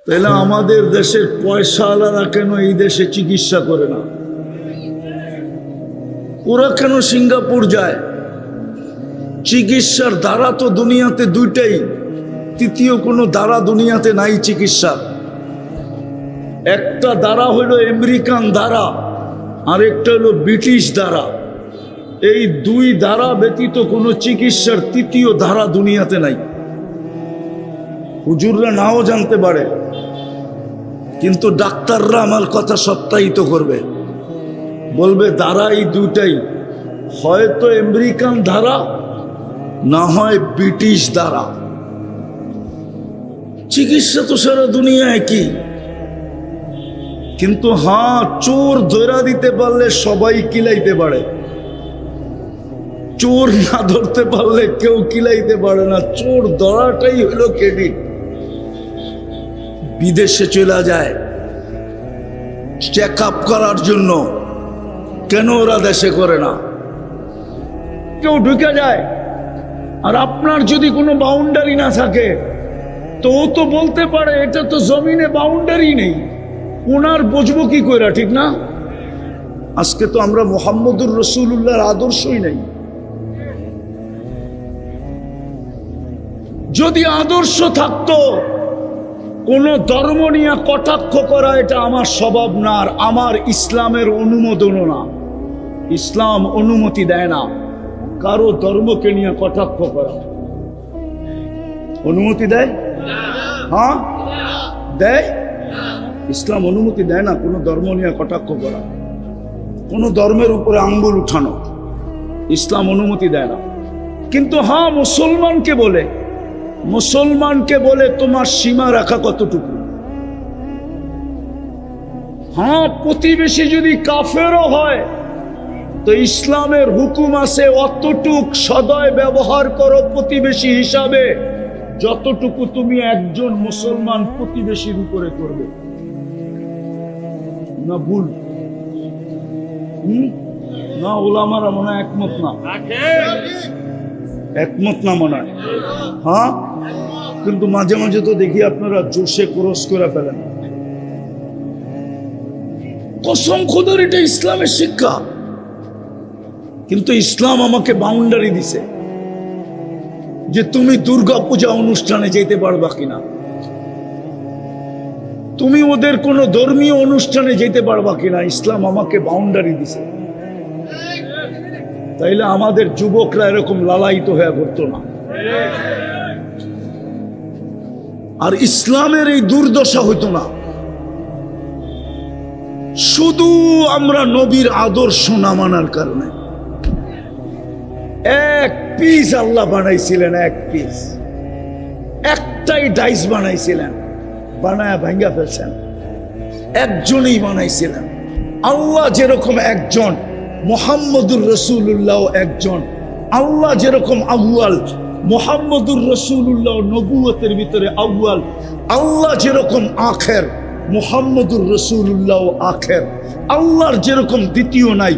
তাহলে আমাদের দেশের পয়সাওয়ালারা কেন এই দেশে চিকিৎসা করে না? ওরা কেন সিঙ্গাপুর যায়? চিকিৎসার ধারা তো দুনিয়াতে দুইটাই, তৃতীয় কোনো ধারা দুনিয়াতে নাই চিকিৎসা। একটা ধারা হইল আমেরিকান ধারা, আরেকটা হইল ব্রিটিশ ধারা। এই দুই ধারা ব্যতীত কোনো চিকিৎসার তৃতীয় ধারা দুনিয়াতে নাই। হুজুররা নাও জানতে পারে, কিন্তু ডাক্তাররা আমার কথা সত্যায়িত করবে, বলবে ধারা এই দুইটাই, হয়তো আমেরিকান ধারা, না হয় ব্রিটিশ ধারা। চিকিৎসা তো সারা দুনিয়া একই, কিন্তু হ্যাঁ, চোর ধরা দিতে পারলে সবাই কিলাইতে পারে, চোর না ধরতে পারলে কেউ কিলাইতে পারে না। চোর ধরাটাই হলো ক্রেডিট। বিদেশে চলে যায় চেক আপ করার জন্য, কেন ওরা দেশে করে না? কেউ ঢুকে যায়, আর আপনার যদি কোনো বাউন্ডারি না থাকে তো ও তো বলতে পারে এটা তো জমিনে বাউন্ডারি নেই, ওনার বুঝবো কি কইরা, ঠিক না? আজকে তো আমরা মুহাম্মদুর রাসূলুল্লাহর আদর্শই নেই। যদি আদর্শ থাকতো, কোন ধর্ম নিয়ে কটাক্ষ করা এটা আমার স্বভাব না, আর আমার ইসলামের অনুমোদনও না। ইসলাম অনুমতি দেয় না কারো ধর্মকে নিয়ে কটাক্ষ করা। অনুমতি দেয়? হ্যাঁ দেয়। ইসলাম অনুমতি দেয় না কোনো ধর্ম নিয়ে কটাক্ষ করা, কোনো ধর্মের উপরে আঙ্গুল উঠানো। ইসলাম অনুমতি দেয় না। কিন্তু হ্যাঁ, মুসলমানকে বলে তোমার সীমা রাখা কতটুকু। হ্যাঁ, প্রতিবেশী যদি কাফেরও হয় তো ইসলামের হুকুম আছে অতটুক সদয় ব্যবহার করো প্রতিবেশী হিসাবে, যতটুকু তুমি একজন মুসলমান প্রতিবেশীর উপরে করবে। না ভুল? না, ওলামারা মনে হয় একমত না, একমত না মনে হয়। হ্যাঁ, কিন্তু মাঝে মাঝে তো দেখি আপনারা জোশে ক্রস করে ফেলেন। কসম খোদার, এটা ইসলামের শিক্ষা। কিন্তু ইসলাম আমাকে বাউন্ডারি দিছে যে তুমি দুর্গা পূজা অনুষ্ঠানে যেতে পারবা কিনা, তুমি ওদের কোন ধর্মীয় অনুষ্ঠানে যেতে পারবা কিনা। ইসলাম আমাকে বাউন্ডারি দিছে। তাইলে আমাদের যুবকরা এরকম লালায়িত হয়ে করতো না। আর ইসলামের এই দুর্দশা হইতো না। শুধু আমরা নবীর আদর্শ না মানার কারণে এক পিস আল্লাহ বানাইছিলেন, এক পিস, একটাই ডাইস বানাইছিলেন, বানায়া ভাঙ্গা ফেলছেন। একজনই বানাইছিলেন। আল্লাহ যেরকম একজন, মুহাম্মদুর রাসূলুল্লাহ একজন। আল্লাহ যেরকম আউয়াল, মুহাম্মদুর রাসূলুল্লাহ নবুয়তের ভিতরে আউয়াল। আল্লাহ যেরকম আখের, মুহাম্মদুর রাসূলুল্লাহ আখের। আল্লাহর যেরকম দ্বিতীয় নাই,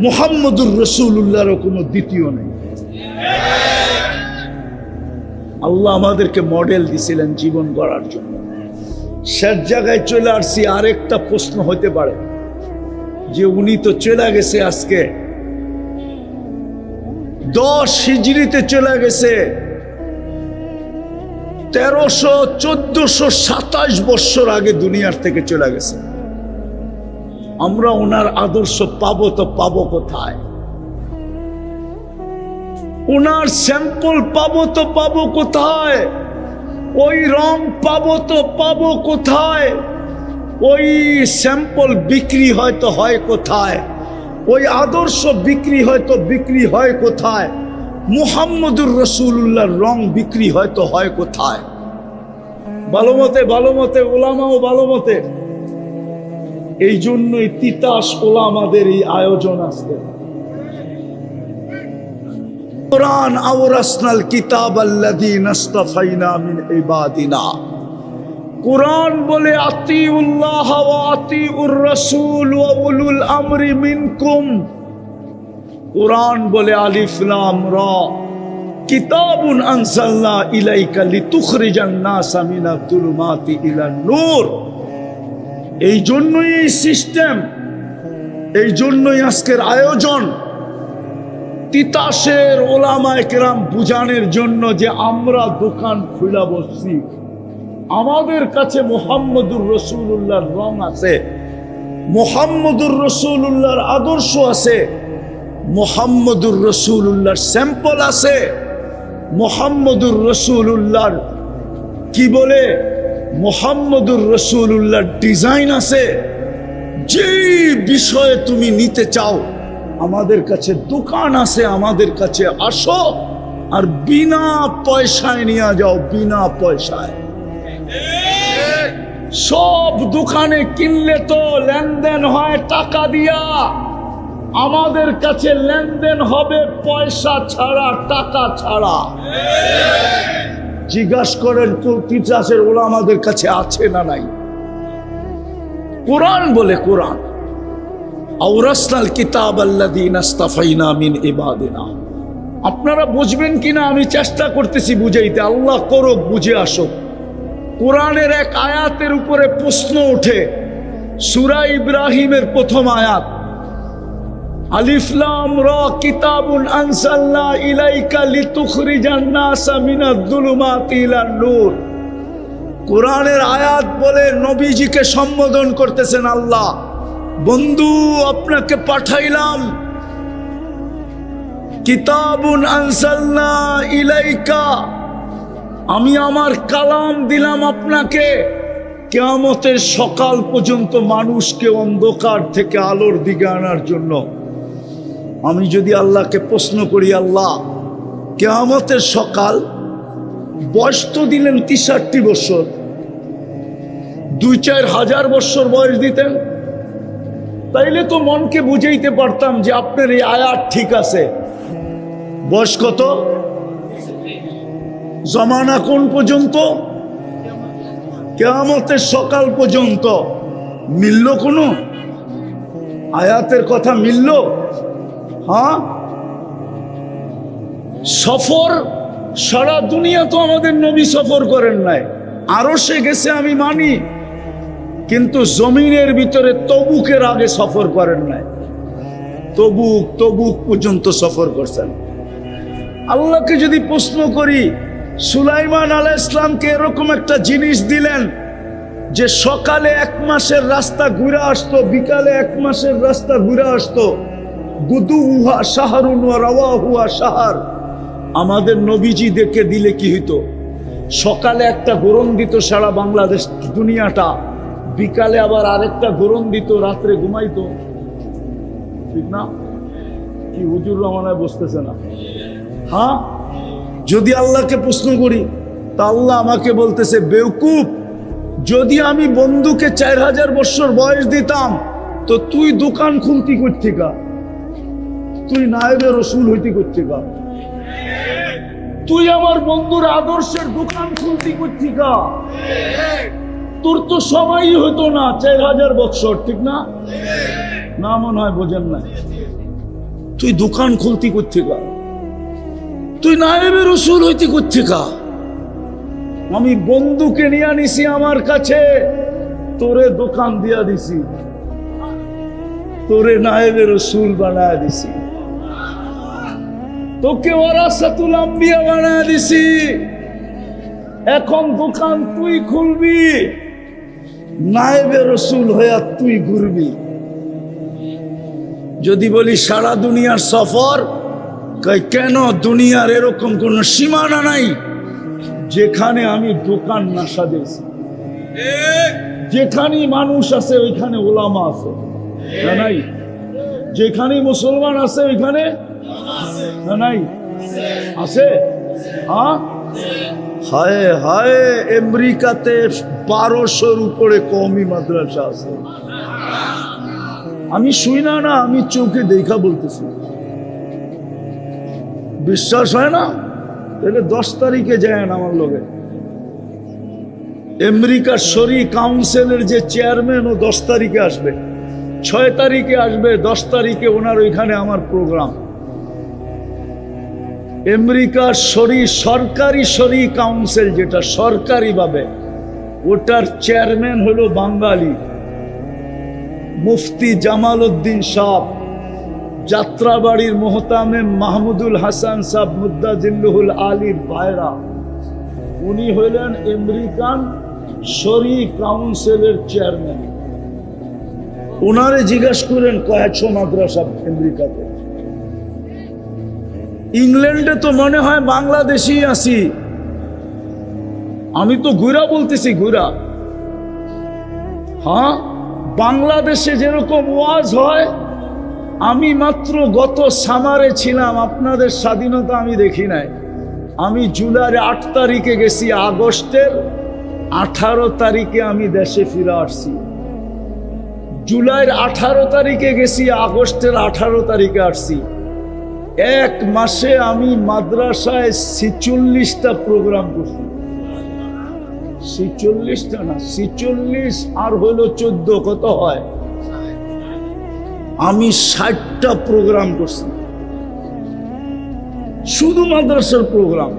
মুহাম্মদুর রাসূলুল্লাহর কোনো দ্বিতীয় নাই। আল্লাহ আমাদেরকে মডেল দিছিলেন জীবন গড়ার জন্য। শেষ জায়গায় চলে আসছি। আরেকটা প্রশ্ন হতে পারে যে উনি তো চলে গেছে, আজকে 10 হিজরিতে চলে গেছে, 1427 বছর আগে দুনিয়ার থেকে চলে গেছে। আমরা ওনার আদর্শ পাবো তো পাবো কোথায়? ওনার স্যাম্পল পাবো তো পাবো কোথায়? ওই রং পাবো তো পাবো কোথায়? ওই স্যাম্পল বিক্রি হয়তো হয় কোথায়? ওই আদর্শ বিক্রি হয়তো বিক্রি হয় কোথায়? মুহাম্মদুর রাসূলুল্লাহর রং বিক্রি হয়তো হয় কোথায়? ভালো মতে ওলামাও ভালো মতে। এই জন্যই তিতাস ওলামাদের এই আয়োজন আসছে। কুরআন আওরাসনাল কিতাব আল্লাযীনা ইসতাফাইনা মিন ইবাদিনা। কুরআন বলে আতিউল্লাহ ওয়া আতিউর রাসূল ওয়া উলুল আমরি মিনকুম। কুরআন বলে আলিফ লাম রা, কিতাবুন আনজালনা ইলাইকা লিতুখরিজান নাসা মিনাজ যুলুমাতি ইলান নূর। এই জন্যই এই সিস্টেম, এই জন্যই আজকের আয়োজন। তিতাসের ওলামায়ে কেরাম বুঝানোর জন্য যে আমরা দোকান খুলা বসছি, আমাদের কাছে মুহাম্মদুর রাসূলুল্লাহর রং আছে, মুহাম্মদুর রাসূলুল্লাহর আদর্শ আছে, মুহাম্মদুর রাসূলুল্লাহর স্যাম্পল আছে, মুহাম্মদুর রাসূলুল্লাহর কি বলে মুহাম্মদুর রাসূলুল্লাহর ডিজাইন আছে। যে বিষয়ে তুমি নিতে চাও আমাদের কাছে দোকান আছে, আমাদের কাছে আসো আর বিনা পয়সায় নিয়ে যাও, বিনা পয়সায়। সব দোকানে কিনলে তো লেনদেন হয় টাকা দিয়া, আমাদের কাছে লেনদেন হবে পয়সা ছাড়া, টাকা ছাড়া। জিজ্ঞাসা করেন তিতাসের ওলামাদের কাছে আছে না নাই? কোরআন বলে, কোরআন আওরাসনাল কিতাব আল্লাযীনা ইসতাফাইনা মিন ইবাদিনা। আপনারা বুঝবেন কিনা আমি চেষ্টা করতেছি বুঝাইতে, আল্লাহ করুক বুঝে আসুক। কোরআনের এক আয়াতের উপরে প্রশ্ন ওঠে, সূরা ইব্রাহিমের প্রথম আয়াত, আলিফ লাম রা কিতাবুন আনজালনা ইলাইকা লিতুখরিজান নাসা মিনাজ যুলুমাতি ইলান নূর। কোরআনের আয়াত বলে নবীজিকে সম্বোধন করতেছেন আল্লাহ, বন্ধু আপনাকে পাঠাইলাম, কিতাবুন আনজালনা ইলাইকা, আমি আমার কালাম দিলাম আপনাকে কিয়ামতের সকাল পর্যন্ত মানুষকে অন্ধকার থেকে আলোর দিকে আনার জন্য। আমি যদি আল্লাহকে প্রশ্ন করি, আল্লাহ কিয়ামতের সকাল, বয়স তো দিলেন 63 বছর, 2-4 হাজার বছর বয়স দিতেন, তাইলে তো মনকে বুঝাইতে পারতাম যে আপনার এই আয়াত ঠিক আছে। বয়স কত? জমানা কোন পর্যন্ত? কিয়ামতের সকাল পর্যন্ত। মিলল কোনো আয়াতের কথা? মিলল? হ্যাঁ, সফর সারা দুনিয়া তো আমাদের নবী সফর করেন নাই, আরো সে গেছে আমি মানি, কিন্তু জমিনের ভিতরে তবুকের আগে সফর করেন নাই। তবুক পর্যন্ত সফর করছেন। আল্লাহকে যদি প্রশ্ন করি, সুলাইমান আলাইহিস সালামকে এরকম একটা জিনিস দিলেন যে সকালে 1 মাসের রাস্তা ঘুরে আসতো, বিকালে 1 মাসের রাস্তা ঘুরে আসতো, গুদুহা শাহরুন ওয়া রাওয়াহুয়া শাহর। আমাদের নবীজি দেখে দিলে কি হইতো? সকালে একটা গরম দিত সারা বাংলাদেশ দুনিয়াটা, বিকালে আবার আরেকটা গরম দিত, রাত্রে ঘুমাইতো। ঠিক না? কি হুজুর রহমানায় বসতেছে না? হ্যাঁ, যদি আল্লাহকে প্রশ্ন করি তা আল্লাহ আমাকে বলতেছে, বেওকুফ, যদি আমি বন্ধুকে 4000 বছর বয়স দিতাম তো তুই দোকান খুলতি করছিকা, তুই নায়েবে রসুল হইতে করছিকা, তুই আমার বন্ধুর আদর্শের দোকান খুলতি করছিকা, তোর তো সময়ই হতো না 4000 বছর। ঠিক না? না, মনে হয় বোঝেন না। তুই দোকান খুলতি করছিকা, তুই নায়েবে রসুল হইতে করছিকা। আমি বন্ধুকে নিয়ে নিছি আমার কাছে, তোরে দোকান দিয়া দিছি, তোরে নায়েবে রসুল বানায় দিছি, তোকে ওয়ারাসাতুল আম্বিয়া বানায় দিছি। এখন দোকান তুই খুলবি, নায়েবে রসুল হইয়া তুই ঘুরবি। যদি বলি সারা দুনিয়ার সফর, কেন? দুনিয়ার এরকম কোন সীমানা নাই যেখানে আমি দোকান না সাজেছি। যেখানে মানুষ আছে ওইখানে ওলামা আছে, না নাই? যেখানে মুসলমান আছে ওইখানে না নাই? আছে। হ্যাঁ, হায় হায়, আমেরিকাতে 1200-র উপরে কওমি মাদ্রাসা আছে। আমি শুই না, আমি চোখে দেখা বলতেছি। বিশ্বাস হয় না? তাহলে 10 তারিখে যায় না আমার লগে। আমেরিকার শরী কাউন্সিলের যে চেয়ারম্যান, ও 10 তারিখে আসবে, 6 তারিখে আসবে, 10 তারিখে ওনার ওইখানে আমার প্রোগ্রাম। আমেরিকার সরকারি শরী কাউন্সিল, যেটা সরকারিভাবে, ওটার চেয়ারম্যান হলো বাঙালি মুফতি জামাল উদ্দিন সাহেব। যাত্রাবাড়ির মোহতামেম মাহমুদুল হাসান সাহেব মুদ্দাজিল্লুহুল আলীর ভাইরা, উনি হইলেন আমেরিকান শরী কাউন্সিলের চেয়ারম্যান। ওনারে জিজ্ঞাসা করেন কয়েকশো মাদ্রাসা আমেরিকাতে। ইংল্যান্ডে তো মনে হয় বাংলাদেশি আছি, আমি তো ঘুরা বলতেছি, ঘুরা। হ্যাঁ, বাংলাদেশে যেরকম ওয়াজ হয়, আমি মাত্র গত সামারে ছিলাম, আপনাদের স্বাধীনতা আমি দেখি নাই। আমি জুলাইয়ের 8 তারিখে গেছি, আগস্টের 18 তারিখে আমি দেশে ফিরে আসছি। জুলাইয়ের 18 তারিখে গেছি, আগস্টের 18 তারিখে আসছি। এক মাসে আমি মাদ্রাসায় 46টা প্রোগ্রাম করছি। 46টা না, 46 আর হলো 14, কত হয়? আমি 60টা প্রোগ্রাম করছি, শুধু মাদ্রাসার প্রোগ্রাম।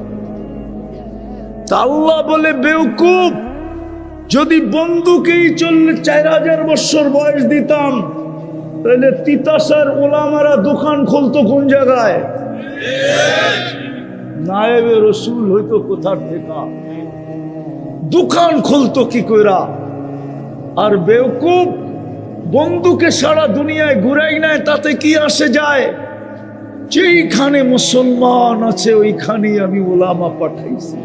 তা আল্লাহ বলে, বেওকুফ, যদি বন্দুকেই 4000 বছর বয়স দিতাম, তাহলে তিতাসের ওলামারা দোকান খুলতো কোন জায়গায়? নায়েবে রসুল হইতো কোথার থেকে, দোকান খুলতো কি কইরা? আর বেওকুফ, বন্ধুকে সারা দুনিয়ায় ঘুরাই নেয়, তাতে কি আসে যায়? যেইখানে মুসলমান আছে ওইখানেই আমি ওলামা পাঠাইছি।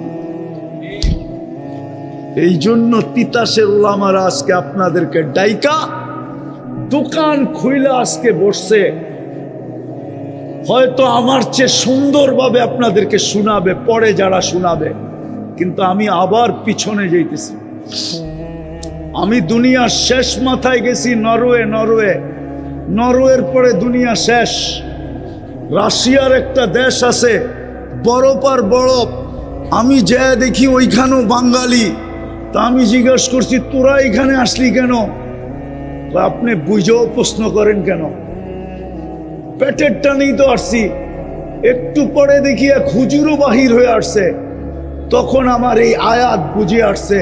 এই জন্য তিতাসের ওলামারা আজকে আপনাদেরকে ডাইকা দোকান খুইলা আজকে বসছে। হয়তো আমার চেয়ে সুন্দরভাবে আপনাদেরকে শোনাবে পরে যারা শোনাবে, কিন্তু আমি আবার পিছনে যাইতেছি। আমি দুনিয়ার শেষ মাথায় গেছি, নরওয়ের পরে দুনিয়া শেষ। রাশিয়ার একটা দেশ আছে, বরফ আর বরফ। আমি যা দেখি ওইখানেও বাঙালি। তা আমি জিজ্ঞেস করছি, তোরা এখানে আসলি কেন? আপনি বুঝেও প্রশ্ন করেন কেন? পেটের টানেই তো আসছি। একটু পরে দেখি এক হুজুরও বাহির হয়ে আসছে। তখন আমার এই আয়াত বুঝে আসছে,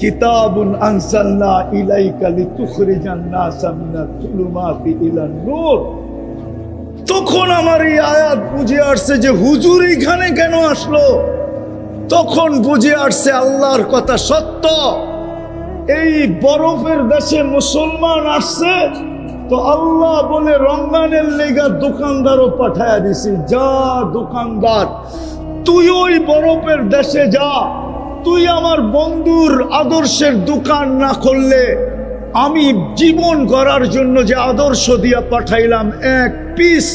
কিতাবুন আনসালনা ইলাইকা লিতুখরিজান নাসা মিনাজ যুলুমাতি ইলান নূর। তখন আমার এই আয়াত বুঝে আসছে যে হুজুর এখানে কেন আসলো। তখন বুঝে আসছে আল্লাহর কথা সত্য। এই বরফের দেশে মুসলমান আসছে, তো আল্লাহ বলে রমজানের লেগা দোকানদারও পাঠায়া দিছি। যা দোকানদার, তুই ওই বরফের দেশে যা। তুই আমার বন্ধুর আদর্শের দোকান না করলে আমি জীবন গড়ার জন্য যে আদর্শ দিয়া পাঠাইলাম, এক পিস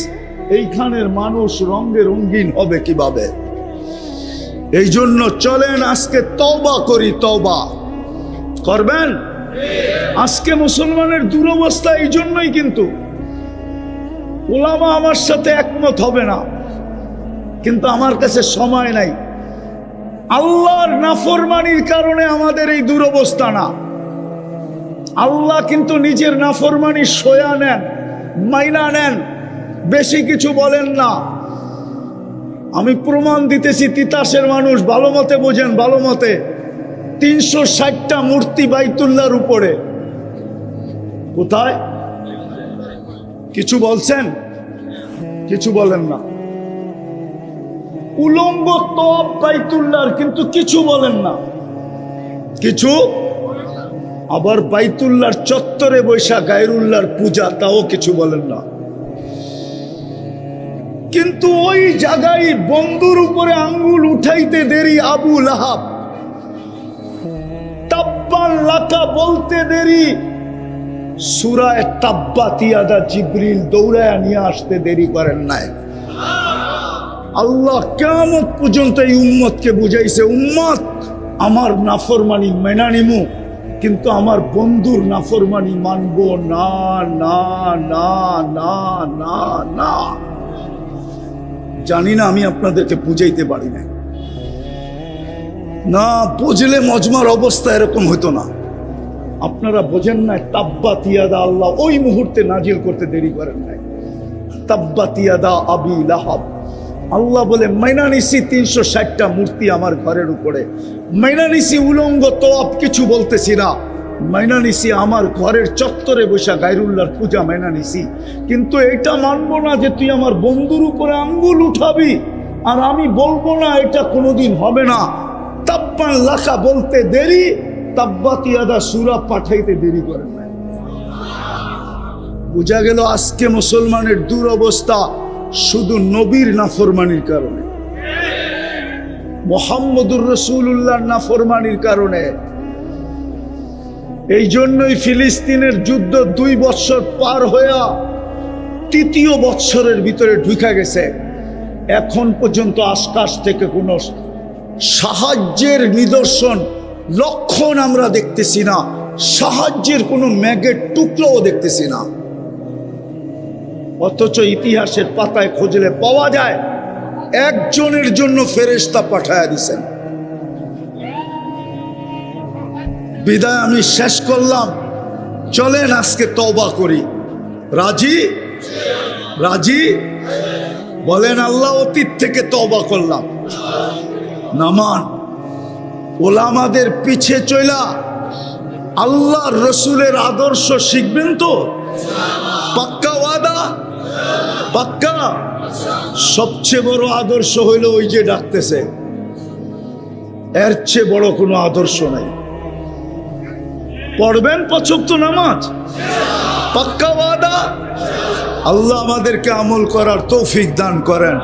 এইখানের মানুষ রঙে রঙিন হবে কিভাবে? এই জন্য চলেন আজকে তওবা করি। তওবা করবেন? আজকে মুসলমানের দুরবস্থা এই জন্যই। কিন্তু ওলামা আমার সাথে একমত হবে না, কিন্তু আমার কাছে সময় নাই। আল্লাহর নাফরমানির কারণে আমাদের এই দুরবস্থা না। আল্লাহ কিন্তু নিজের নাফরমানি সয়া নেন, মাইনা নেন, বেশি কিছু বলেন না। আমি প্রমাণ দিতেছি, তিতাসের মানুষ ভালো মতে বোঝেন, ভালো মতে। 360টা মূর্তি বাইতুল্লাহর উপরে। কোথায়? কিছু বলছেন? কিছু বলেন না। উলঙ্গ তপ বাইতুল্লাহর, কিন্তু কিছু বলেন না। কিছু আবার বাইতুল্লাহর চত্বরে বৈশা গায়রুল্লাহর পূজা, তাও কিছু বলেন না। কিন্তু ওই জায়গায় বন্ধুর উপরে আঙ্গুল উঠাইতে দেরি আবু লাহাব, তাব্বান লাকা বলতে দেরি সূরায়ে তাব্বাত ইয়াদা জিবরিল দৌড়ায়া নিয়ে আসতে দেরি করেন নাই। আল্লাহ কিয়ামত পর্যন্ত এই উম্মতকে বুঝাইছে, উম্মত আমার নাফরমানি মেনা নিমু, কিন্তু আমার বন্ধুর নাফরমানি মানবো না, না, না, না, না, না। জানি না আমি আপনাদেরকে বুঝাইতে পারি না। না বুঝলে মজমার অবস্থা এরকম হইতো না। আপনারা বোঝেন না, তাব্বাত ইয়াদা আল্লাহ ওই মুহূর্তে নাজিল করতে দেরি করেন নাই। তাব্বাত ইয়াদা আবি লাহাব আল্লাহ বলে মাইনা নিছি 360টা মূর্তি আমার ঘরের উপরে, মাইনা নিছি উলঙ্গ তোয়াব কিছু বলতেছি না, মাইনা নিছি আমার ঘরের চত্বরে বসা গায়রুল্লাহর পূজা মাইনা নিছি। কিন্তু এটা মানবো না যে তুই আমার বন্ধুর উপরে আঙ্গুল উঠাবি আর আমি বলবো না, এটা কোনোদিন হবে না। তাব্বান লাকা বলতে দেরি, তাব্বাতিয়াদা সূরা পাঠাইতে দেরি করেন না। বোঝা গেল আজকে মুসলমানের দুরবস্থা শুধু নবীর নাফরমানির কারণে, মুহাম্মদুর রাসূলুল্লাহর নাফরমানির কারণে। এই জন্যই ফিলিস্তিনের যুদ্ধ 2 বছর পার হইয়া 3য় বছরের ভিতরে ঢুকে গেছে। এখন পর্যন্ত আকাশ থেকে কোনো সাহায্যের নিদর্শন লক্ষণ আমরা দেখতেছি না, সাহায্যের কোনো মেঘের টুকরোও দেখতেছি না। অথচ ইতিহাসের পাতায় খুঁজলে পাওয়া যায় একজনের জন্য ফেরেশতা পাঠায়া দিছেন। বিদায় আমি শেষ করলাম, চলেন আজকে তওবা করি। রাজি? রাজি? বলেন আল্লাহ অতীত থেকে তওবা করলাম। নামান ওলামাদের পিছে চলা আল্লাহ রসুলের আদর্শ শিখবেন তো? পাক্কা ওয়াদা? পাক্কা? সবচেয়ে বড় আদর্শ হইল ওই যে ডাকতেছে, এর চেয়ে বড় কোনো আদর্শ নাই। পড়বেন 5 ওয়াক্ত নামাজ? পাক্কা ওয়াদা? আল্লাহ আমাদেরকে আমল করার তৌফিক দান করেন।